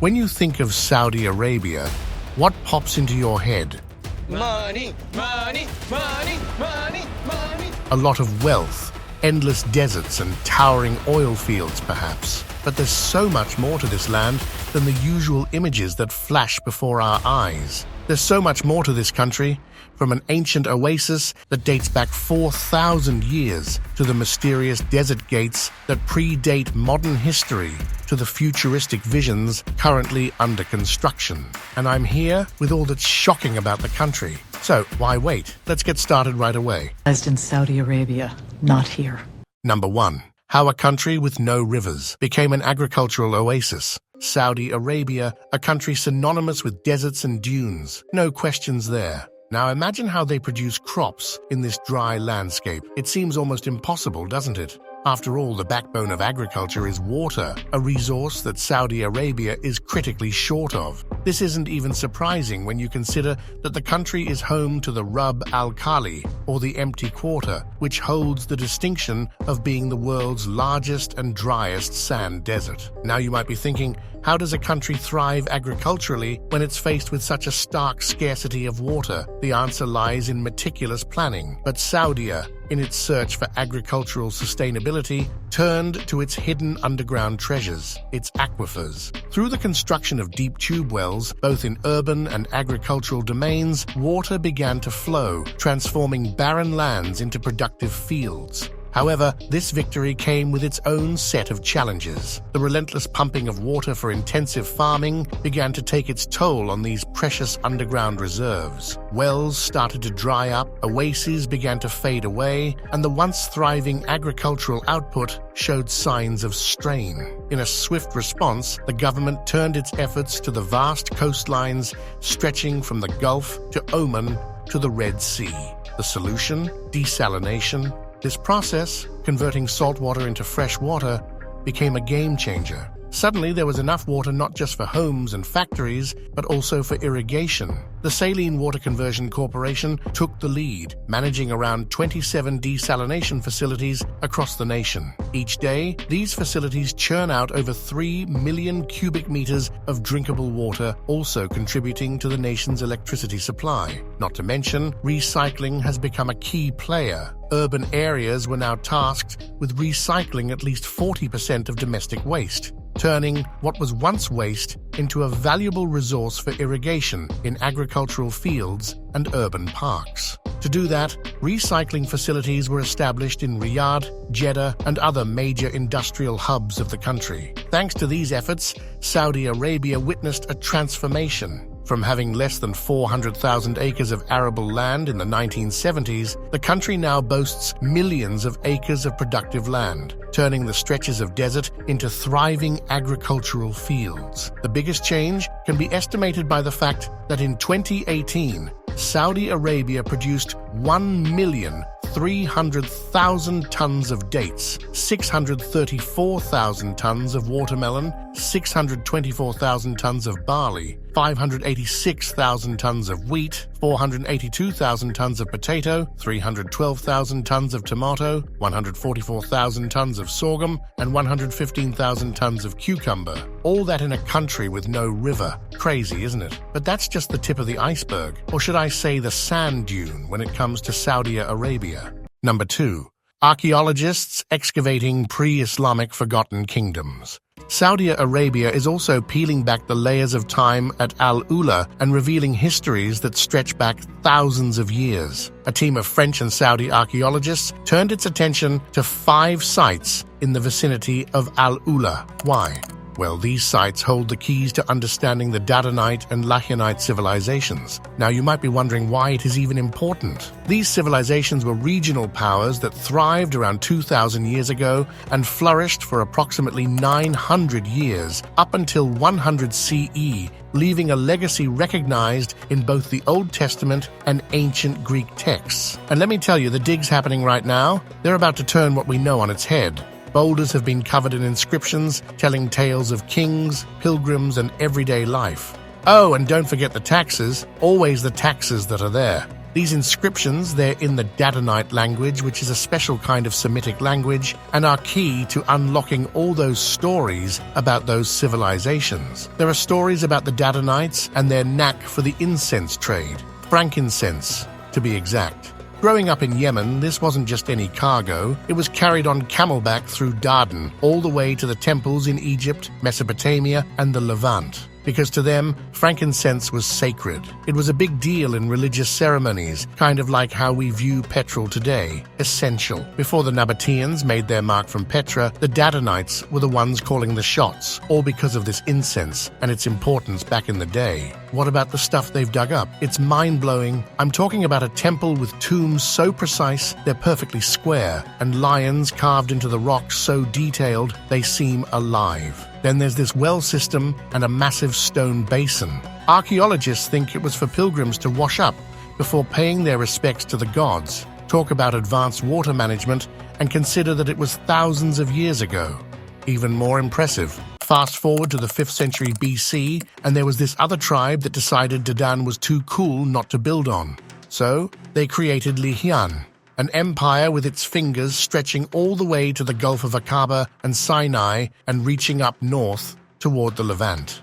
When you think of Saudi Arabia, what pops into your head? Money, money, money, money, money. A lot of wealth, endless deserts and towering oil fields perhaps. But there's so much more to this land than the usual images that flash before our eyes. There's so much more to this country, from an ancient oasis that dates back 4,000 years to the mysterious desert gates that predate modern history to the futuristic visions currently under construction. And I'm here with all that's shocking about the country. So why wait? Let's get started right away. In Saudi Arabia, not here. Number 1. How a country with no rivers became an agricultural oasis. Saudi Arabia, a country synonymous with deserts and dunes. No questions there. Now imagine how they produce crops in this dry landscape. It seems almost impossible, doesn't it? After all, the backbone of agriculture is water, a resource that Saudi Arabia is critically short of. This isn't even surprising when you consider that the country is home to the Rub al-Khali, or the Empty Quarter, which holds the distinction of being the world's largest and driest sand desert. Now you might be thinking, how does a country thrive agriculturally when it's faced with such a stark scarcity of water? The answer lies in meticulous planning. But Saudi, in its search for agricultural sustainability, turned to its hidden underground treasures, its aquifers. Through the construction of deep tube wells, both in urban and agricultural domains, water began to flow, transforming barren lands into productive fields. However, this victory came with its own set of challenges. The relentless pumping of water for intensive farming began to take its toll on these precious underground reserves. Wells started to dry up, oases began to fade away, and the once thriving agricultural output showed signs of strain. In a swift response, the government turned its efforts to the vast coastlines stretching from the Gulf to Oman to the Red Sea. The solution? Desalination. This process, converting salt water into fresh water, became a game changer. Suddenly, there was enough water not just for homes and factories, but also for irrigation. The Saline Water Conversion Corporation took the lead, managing around 27 desalination facilities across the nation. Each day, these facilities churn out over 3 million cubic meters of drinkable water, also contributing to the nation's electricity supply. Not to mention, recycling has become a key player. Urban areas were now tasked with recycling at least 40% of domestic waste, turning what was once waste into a valuable resource for irrigation in agricultural fields and urban parks. To do that, recycling facilities were established in Riyadh, Jeddah, and other major industrial hubs of the country. Thanks to these efforts, Saudi Arabia witnessed a transformation. From having less than 400,000 acres of arable land in the 1970s, the country now boasts millions of acres of productive land, turning the stretches of desert into thriving agricultural fields. The biggest change can be estimated by the fact that in 2018, Saudi Arabia produced 1,300,000 tons of dates, 634,000 tons of watermelon, 624,000 tons of barley, 586,000 tons of wheat, 482,000 tons of potato, 312,000 tons of tomato, 144,000 tons of sorghum, and 115,000 tons of cucumber. All that in a country with no river. Crazy, isn't it? But that's just the tip of the iceberg, or should I say the sand dune when it comes to Saudi Arabia. Number 2. Archeologists excavating pre-Islamic forgotten kingdoms. Saudi Arabia is also peeling back the layers of time at Al-Ula and revealing histories that stretch back thousands of years. A team of French and Saudi archaeologists turned its attention to 5 sites in the vicinity of Al-Ula. Why? Well, these sites hold the keys to understanding the Dadanite and Lahianite civilizations. Now, you might be wondering why it is even important. These civilizations were regional powers that thrived around 2,000 years ago and flourished for approximately 900 years, up until 100 CE, leaving a legacy recognized in both the Old Testament and ancient Greek texts. And let me tell you, the digs happening right now, they're about to turn what we know on its head. Boulders have been covered in inscriptions telling tales of kings, pilgrims, and everyday life. Oh, and don't forget the taxes, always the taxes that are there. These inscriptions, they're in the Dadanite language, which is a special kind of Semitic language, and are key to unlocking all those stories about those civilizations. There are stories about the Dadanites and their knack for the incense trade, frankincense, to be exact. Growing up in Yemen, this wasn't just any cargo. It was carried on camelback through Dardan, all the way to the temples in Egypt, Mesopotamia, and the Levant. Because to them, frankincense was sacred. It was a big deal in religious ceremonies, kind of like how we view petrol today, essential. Before the Nabateans made their mark from Petra, the Dadanites were the ones calling the shots, all because of this incense and its importance back in the day. What about the stuff they've dug up? It's mind-blowing. I'm talking about a temple with tombs so precise they're perfectly square, and lions carved into the rock so detailed they seem alive. Then there's this well system and a massive stone basin. Archaeologists think it was for pilgrims to wash up before paying their respects to the gods. Talk about advanced water management and consider that it was thousands of years ago. Even more impressive. Fast forward to the 5th century BC, and there was this other tribe that decided Dadan was too cool not to build on. So they created Lihian, an empire with its fingers stretching all the way to the Gulf of Aqaba and Sinai and reaching up north toward the Levant.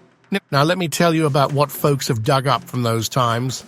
Now let me tell you about what folks have dug up from those times.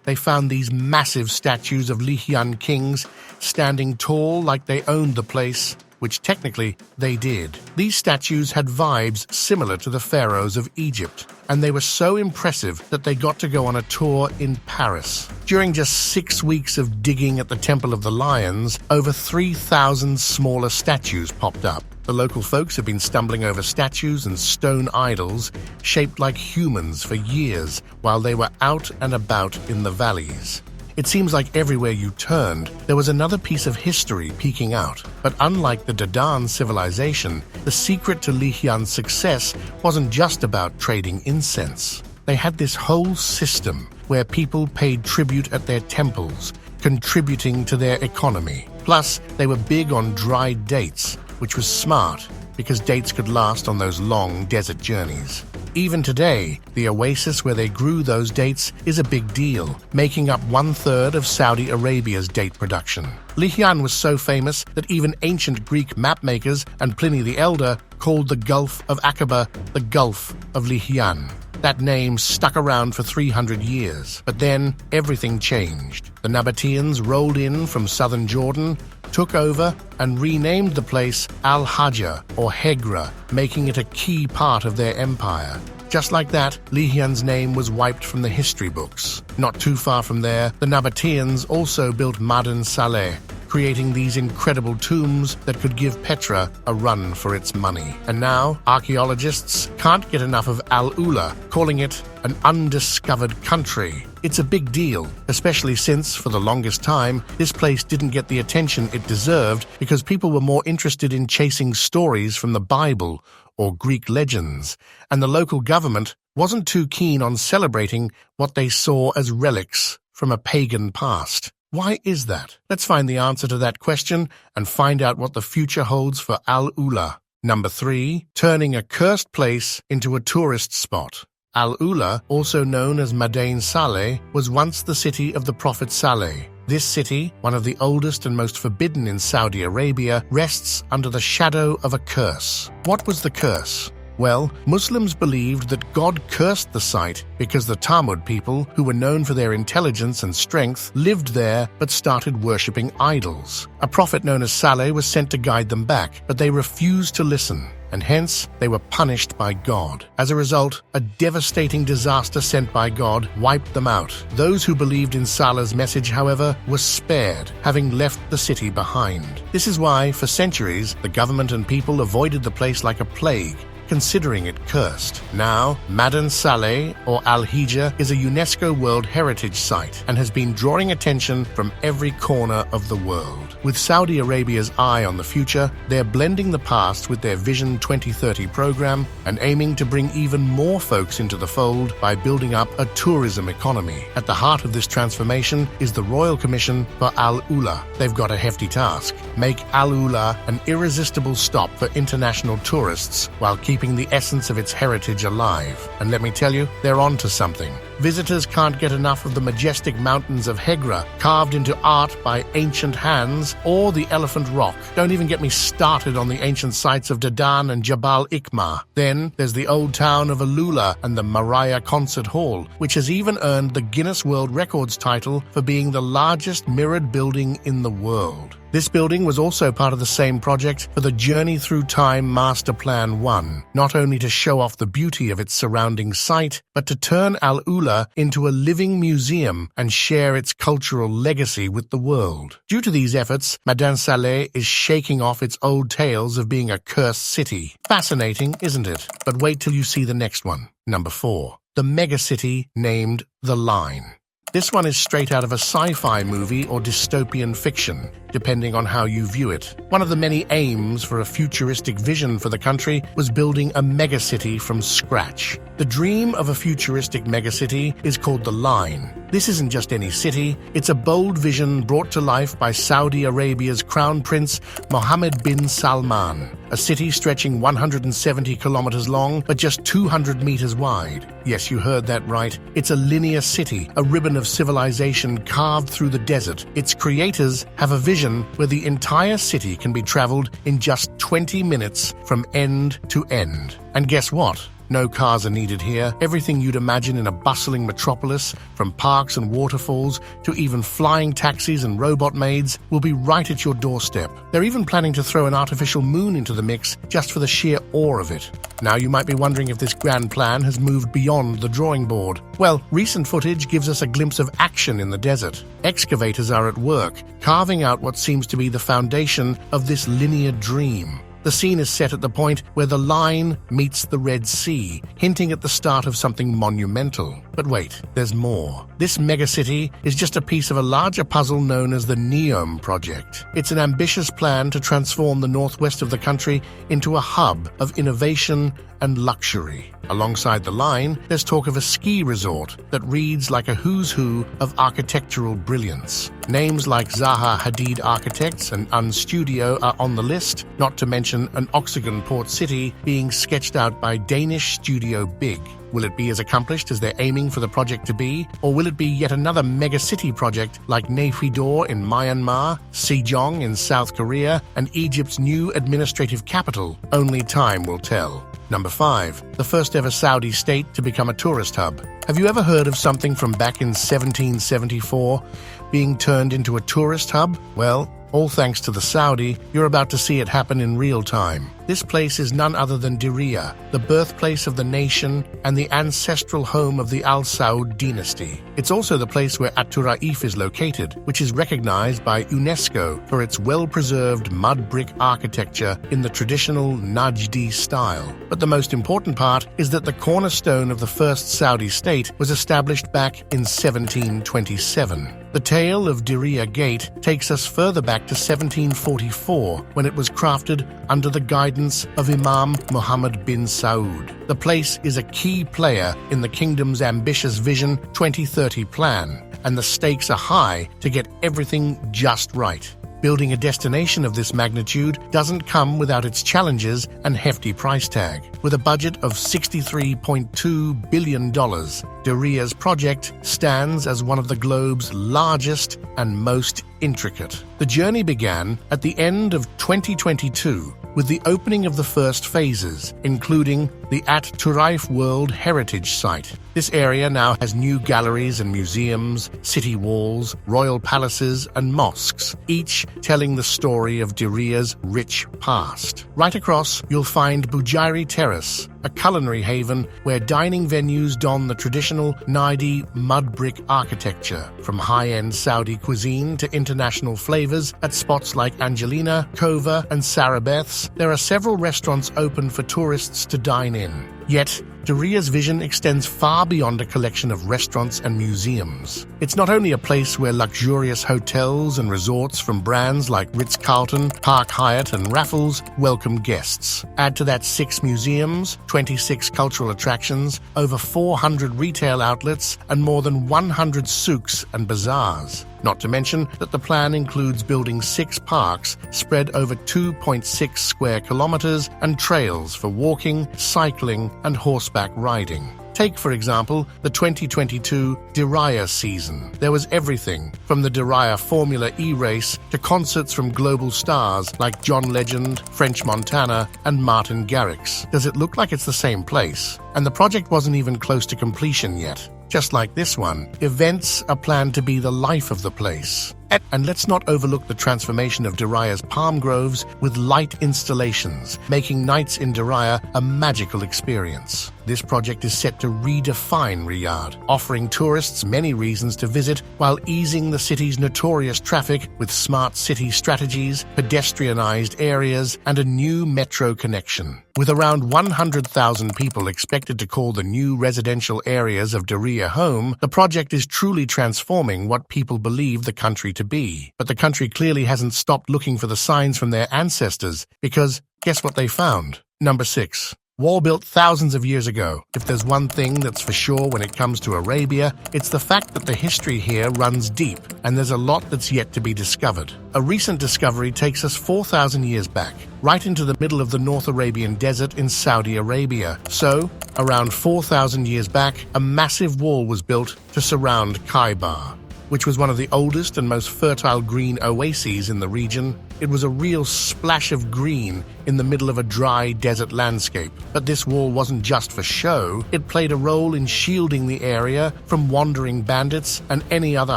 They found these massive statues of Lihian kings standing tall like they owned the place, which technically they did. These statues had vibes similar to the pharaohs of Egypt, and they were so impressive that they got to go on a tour in Paris. During just 6 weeks of digging at the Temple of the Lions, over 3,000 smaller statues popped up. The local folks have been stumbling over statues and stone idols shaped like humans for years while they were out and about in the valleys. It seems like everywhere you turned, there was another piece of history peeking out. But unlike the Dadan civilization, the secret to Lihian's success wasn't just about trading incense. They had this whole system where people paid tribute at their temples, contributing to their economy. Plus, they were big on dried dates, which was smart because dates could last on those long desert journeys. Even today, the oasis where they grew those dates is a big deal, making up 1/3 of Saudi Arabia's date production. Lihian was so famous that even ancient Greek mapmakers and Pliny the Elder called the Gulf of Aqaba the Gulf of Lihian. That name stuck around for 300 years, but then everything changed. The Nabateans rolled in from southern Jordan, took over, and renamed the place Al-Hajja, or Hegra, making it a key part of their empire. Just like that, Lihian's name was wiped from the history books. Not too far from there, the Nabateans also built Madan Saleh, creating these incredible tombs that could give Petra a run for its money. And now, archaeologists can't get enough of Al-Ula, calling it an undiscovered country. It's a big deal, especially since, for the longest time, this place didn't get the attention it deserved because people were more interested in chasing stories from the Bible or Greek legends, and the local government wasn't too keen on celebrating what they saw as relics from a pagan past. Why is that? Let's find the answer to that question and find out what the future holds for Al-Ula. Number 3, turning a cursed place into a tourist spot. Al-Ula, also known as Madain Saleh, was once the city of the Prophet Saleh. This city, one of the oldest and most forbidden in Saudi Arabia, rests under the shadow of a curse. What was the curse? Well, Muslims believed that God cursed the site because the Tamud people, who were known for their intelligence and strength, lived there but started worshipping idols. A prophet known as Saleh was sent to guide them back, but they refused to listen, and hence they were punished by God. As a result, a devastating disaster sent by God wiped them out. Those who believed in Saleh's message, however, were spared, having left the city behind. This is why, for centuries, the government and people avoided the place like a plague, considering it cursed. Now, Madan Saleh, or Al-Hijja, is a UNESCO World Heritage Site and has been drawing attention from every corner of the world. With Saudi Arabia's eye on the future, they're blending the past with their Vision 2030 program and aiming to bring even more folks into the fold by building up a tourism economy. At the heart of this transformation is the Royal Commission for Al-Ula. They've got a hefty task: make Al-Ula an irresistible stop for international tourists while keeping keeping the essence of its heritage alive. And let me tell you, they're onto something. Visitors can't get enough of the majestic mountains of Hegra, carved into art by ancient hands, or the Elephant Rock. Don't even get me started on the ancient sites of Dadan and Jabal Ikma. Then there's the old town of Alula and the Maria Concert Hall, which has even earned the Guinness World Records title for being the largest mirrored building in the world. This building was also part of the same project for the Journey Through Time Master Plan 1, not only to show off the beauty of its surrounding site, but to turn Al-Ula into a living museum and share its cultural legacy with the world. Due to these efforts, Madin Saleh is shaking off its old tales of being a cursed city. Fascinating, isn't it? But wait till you see the next one. Number 4. The megacity named The Line. This one is straight out of a sci-fi movie or dystopian fiction, depending on how you view it. One of the many aims for a futuristic vision for the country was building a megacity from scratch. The dream of a futuristic megacity is called The Line. This isn't just any city, it's a bold vision brought to life by Saudi Arabia's Crown Prince Mohammed bin Salman, a city stretching 170 kilometers long but just 200 meters wide. Yes, you heard that right. It's a linear city, a ribbon of civilization carved through the desert. Its creators have a vision where the entire city can be traveled in just 20 minutes from end to end. And guess what? No cars are needed here. Everything you'd imagine in a bustling metropolis, from parks and waterfalls to even flying taxis and robot maids, will be right at your doorstep. They're even planning to throw an artificial moon into the mix just for the sheer awe of it. Now you might be wondering if this grand plan has moved beyond the drawing board. Well, recent footage gives us a glimpse of action in the desert. Excavators are at work, carving out what seems to be the foundation of this linear dream. The scene is set at the point where the line meets the Red Sea, hinting at the start of something monumental. But wait, there's more. This megacity is just a piece of a larger puzzle known as the NEOM project. It's an ambitious plan to transform the northwest of the country into a hub of innovation and luxury. Alongside the line, there's talk of a ski resort that reads like a who's who of architectural brilliance. Names like Zaha Hadid Architects and Unstudio are on the list, not to mention an Oxygen port city being sketched out by Danish Studio Big. Will it be as accomplished as they're aiming for the project to be, or will it be yet another megacity project like Naypyidaw in Myanmar, Sejong in South Korea, and Egypt's new administrative capital? Only time will tell. Number 5. The first ever Saudi state to become a tourist hub. Have you ever heard of something from back in 1774 being turned into a tourist hub? Well, all thanks to the Saudi, you're about to see it happen in real time. This place is none other than Diriyah, the birthplace of the nation and the ancestral home of the Al Saud dynasty. It's also the place where At-Turaif is located, which is recognized by UNESCO for its well-preserved mud brick architecture in the traditional Najdi style. But the most important part is that the cornerstone of the first Saudi state was established back in 1727. The tale of Diriyah Gate takes us further back to 1744, when it was crafted under the guidance of Imam Muhammad bin Saud. The place is a key player in the kingdom's ambitious Vision 2030 plan, and the stakes are high to get everything just right. Building a destination of this magnitude doesn't come without its challenges and hefty price tag. With a budget of $63.2 billion, Diriyah's project stands as one of the globe's largest and most intricate. The journey began at the end of 2022 with the opening of the first phases, including the At-Turaif World Heritage Site. This area now has new galleries and museums, city walls, royal palaces, and mosques, each telling the story of Diriyah's rich past. Right across, you'll find Bujairi Terrace, a culinary haven where dining venues don the traditional Naidi mud brick architecture. From high-end Saudi cuisine to international flavors at spots like Angelina, Kova, and Sarabeth's, there are several restaurants open for tourists to dine in. Yet, Diriyah's vision extends far beyond a collection of restaurants and museums. It's not only a place where luxurious hotels and resorts from brands like Ritz-Carlton, Park Hyatt, and Raffles welcome guests. Add to that 6 museums, 26 cultural attractions, over 400 retail outlets, and more than 100 souks and bazaars. Not to mention that the plan includes building 6 parks spread over 2.6 square kilometers and trails for walking, cycling, and horseback riding. Take, for example, the 2022 Diriyah season. There was everything from the Diriyah Formula E race to concerts from global stars like John Legend, French Montana, and Martin Garrix. Does it look like it's the same place? And the project wasn't even close to completion yet. Just like this one, events are planned to be the life of the place. And let's not overlook the transformation of Diriyah's palm groves with light installations, making nights in Diriyah a magical experience. This project is set to redefine Riyadh, offering tourists many reasons to visit while easing the city's notorious traffic with smart city strategies, pedestrianized areas, and a new metro connection. With around 100,000 people expected to call the new residential areas of Diriyah home, the project is truly transforming what people believe the country to be. But the country clearly hasn't stopped looking for the signs from their ancestors, because guess what they found? Number 6. Wall built thousands of years ago. If there's one thing that's for sure when it comes to Arabia, it's the fact that the history here runs deep, and there's a lot that's yet to be discovered. A recent discovery takes us 4,000 years back, right into the middle of the North Arabian Desert in Saudi Arabia. So, around 4,000 years back, a massive wall was built to surround Kaibar, which was one of the oldest and most fertile green oases in the region. It was a real splash of green in the middle of a dry desert landscape. But this wall wasn't just for show. It played a role in shielding the area from wandering bandits and any other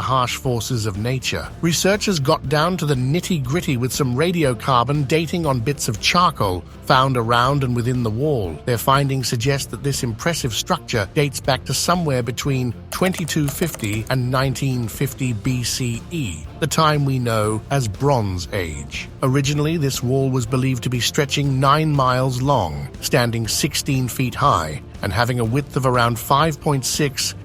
harsh forces of nature. Researchers got down to the nitty-gritty with some radiocarbon dating on bits of charcoal found around and within the wall. Their findings suggest that this impressive structure dates back to somewhere between 2250 and 1950 BCE, the time we know as Bronze Age. Originally, this wall was believed to be stretching 9 miles long, standing 16 feet high, and having a width of around 5.6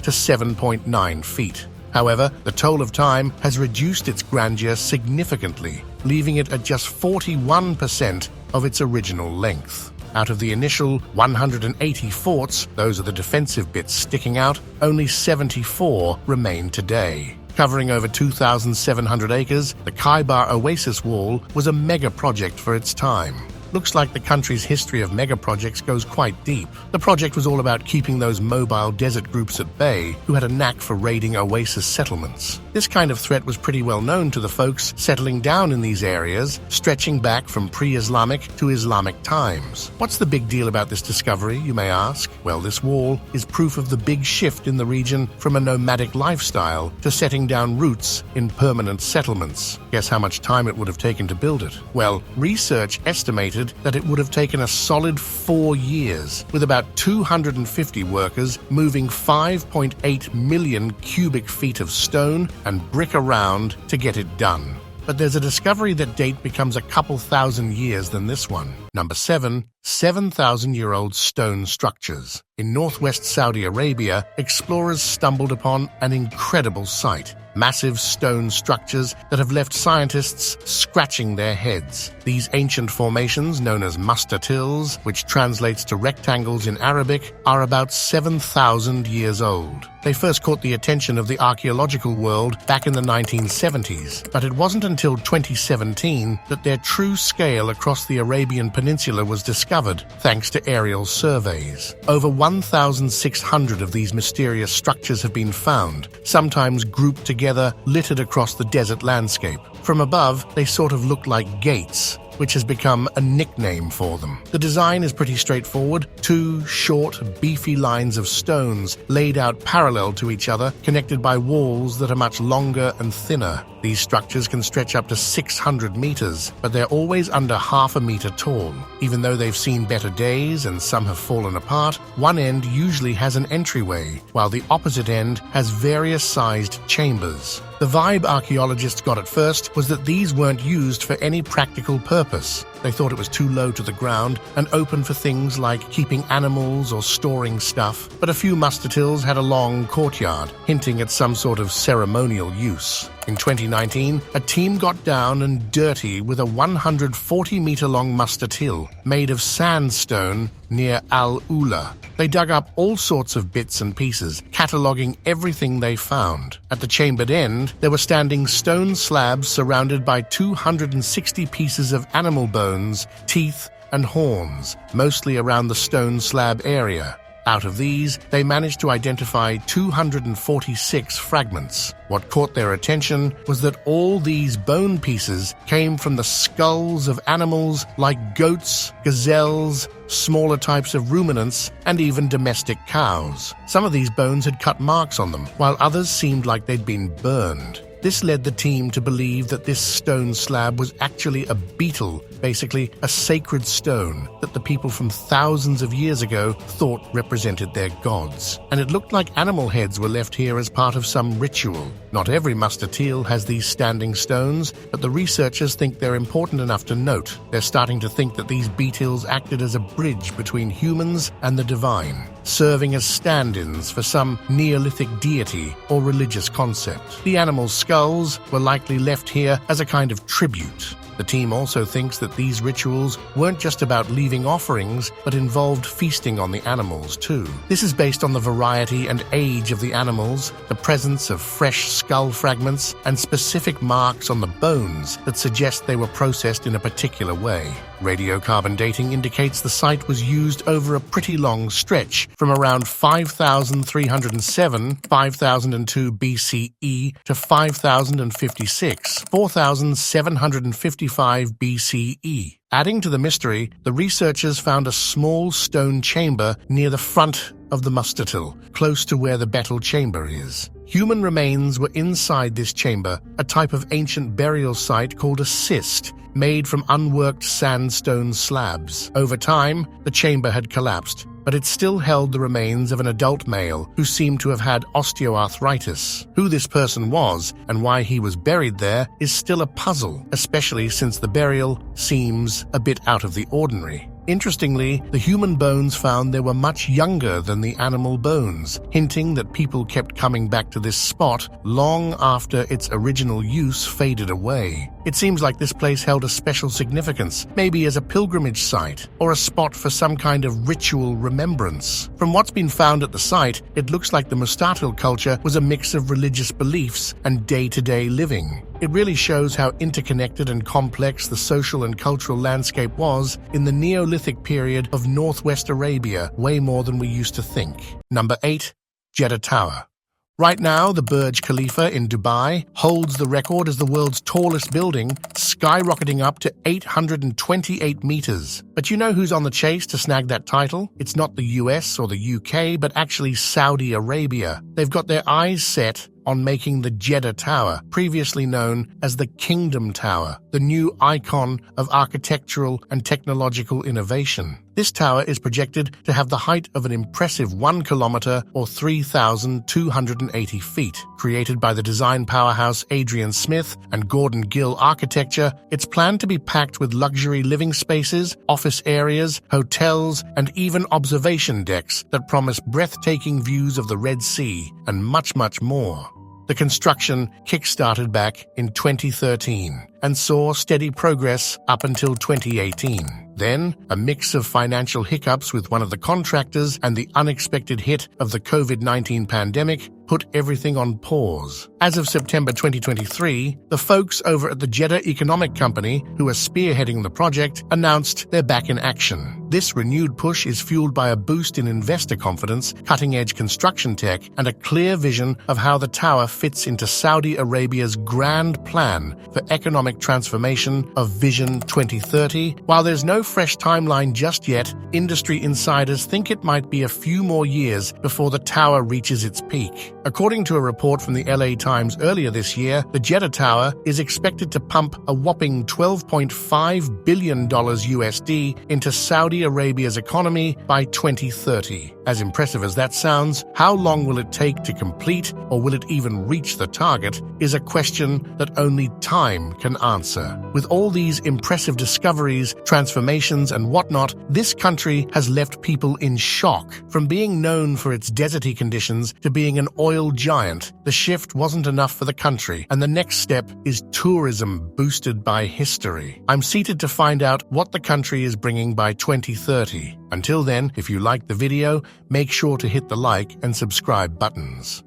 to 7.9 feet. However, the toll of time has reduced its grandeur significantly, leaving it at just 41% of its original length. Out of the initial 180 forts, those are the defensive bits sticking out, only 74 remain today. Covering over 2,700 acres, the Kaibar Oasis Wall was a mega project for its time. Looks like the country's history of mega projects goes quite deep. The project was all about keeping those mobile desert groups at bay who had a knack for raiding oasis settlements. This kind of threat was pretty well known to the folks settling down in these areas, stretching back from pre-Islamic to Islamic times. What's the big deal about this discovery, you may ask? Well, this wall is proof of the big shift in the region from a nomadic lifestyle to setting down roots in permanent settlements. Guess how much time it would have taken to build it? Well, research estimated that it would have taken a solid 4 years, with about 250 workers moving 5.8 million cubic feet of stone and brick around to get it done. But there's a discovery that date becomes a couple thousand years than this one. Number 7, 7,000-year-old stone structures. In northwest Saudi Arabia, explorers stumbled upon an incredible sight. Massive stone structures that have left scientists scratching their heads. These ancient formations, known as mustatils, which translates to rectangles in Arabic, are about 7,000 years old. They first caught the attention of the archaeological world back in the 1970s, but it wasn't until 2017 that their true scale across the Arabian Peninsula was discovered, thanks to aerial surveys. Over 1,600 of these mysterious structures have been found, sometimes grouped together, littered across the desert landscape. From above, they sort of look like gates, which has become a nickname for them. The design is pretty straightforward. 2 short, beefy lines of stones laid out parallel to each other, connected by walls that are much longer and thinner. These structures can stretch up to 600 meters, but they're always under half a meter tall. Even though they've seen better days and some have fallen apart, one end usually has an entryway, while the opposite end has various sized chambers. The vibe archaeologists got at first was that these weren't used for any practical purpose. They thought it was too low to the ground and open for things like keeping animals or storing stuff, but a few mustatills had a long courtyard, hinting at some sort of ceremonial use. In 2019, a team got down and dirty with a 140-meter-long mustatil made of sandstone near Al-Ula. They dug up all sorts of bits and pieces, cataloguing everything they found. At the chambered end, there were standing stone slabs surrounded by 260 pieces of animal bones, teeth, and horns, mostly around the stone slab area. Out of these, they managed to identify 246 fragments. What caught their attention was that all these bone pieces came from the skulls of animals like goats, gazelles, smaller types of ruminants, and even domestic cows. Some of these bones had cut marks on them, while others seemed like they'd been burned. This led the team to believe that this stone slab was actually a beetle, basically a sacred stone that the people from thousands of years ago thought represented their gods. And it looked like animal heads were left here as part of some ritual. Not every mustatil has these standing stones, but the researchers think they're important enough to note. They're starting to think that these beetles acted as a bridge between humans and the divine, serving as stand-ins for some Neolithic deity or religious concept. The animals' skulls were likely left here as a kind of tribute. The team also thinks that these rituals weren't just about leaving offerings, but involved feasting on the animals too. This is based on the variety and age of the animals, the presence of fresh skull fragments, and specific marks on the bones that suggest they were processed in a particular way. Radiocarbon dating indicates the site was used over a pretty long stretch, from around 5,307, 5002 BCE to 5056, 4755 BCE. Adding to the mystery, the researchers found a small stone chamber near the front of the mustatil, close to where the betel chamber is. Human remains were inside this chamber, a type of ancient burial site called a cyst, made from unworked sandstone slabs. Over time, the chamber had collapsed, but it still held the remains of an adult male who seemed to have had osteoarthritis. Who this person was and why he was buried there is still a puzzle, especially since the burial seems a bit out of the ordinary. Interestingly, the human bones found they were much younger than the animal bones, hinting that people kept coming back to this spot long after its original use faded away. It seems like this place held a special significance, maybe as a pilgrimage site or a spot for some kind of ritual remembrance. From what's been found at the site, it looks like the mustatil culture was a mix of religious beliefs and day-to-day living. It really shows how interconnected and complex the social and cultural landscape was in the Neolithic period of Northwest Arabia, way more than we used to think. Number 8. Jeddah Tower. Right now, the Burj Khalifa in Dubai holds the record as the world's tallest building, skyrocketing up to 828 meters. But you know who's on the chase to snag that title? It's not the US or the UK, but actually Saudi Arabia. They've got their eyes set on making the Jeddah Tower, previously known as the Kingdom Tower, the new icon of architectural and technological innovation. This tower is projected to have the height of an impressive 1 kilometer or 3,280 feet. Created by the design powerhouse Adrian Smith and Gordon Gill Architecture, it's planned to be packed with luxury living spaces, office areas, hotels, and even observation decks that promise breathtaking views of the Red Sea and much, much more. The construction kick-started back in 2013 and saw steady progress up until 2018. Then, a mix of financial hiccups with one of the contractors and the unexpected hit of the COVID-19 pandemic put everything on pause. As of September 2023, the folks over at the Jeddah Economic Company, who are spearheading the project, announced they're back in action. This renewed push is fueled by a boost in investor confidence, cutting-edge construction tech, and a clear vision of how the tower fits into Saudi Arabia's grand plan for economic transformation of Vision 2030. While there's no fresh timeline just yet, industry insiders think it might be a few more years before the tower reaches its peak. According to a report from the LA Times earlier this year, the Jeddah Tower is expected to pump a whopping $12.5 billion USD into Saudi Arabia's economy by 2030. As impressive as that sounds, how long will it take to complete, or will it even reach the target, is a question that only time can answer. With all these impressive discoveries, transformations, and whatnot, this country has left people in shock. From being known for its deserty conditions to being an oil giant, the shift wasn't enough for the country, and the next step is tourism boosted by history. I'm seated to find out what the country is bringing by 2030. Until then, if you liked the video, make sure to hit the like and subscribe buttons.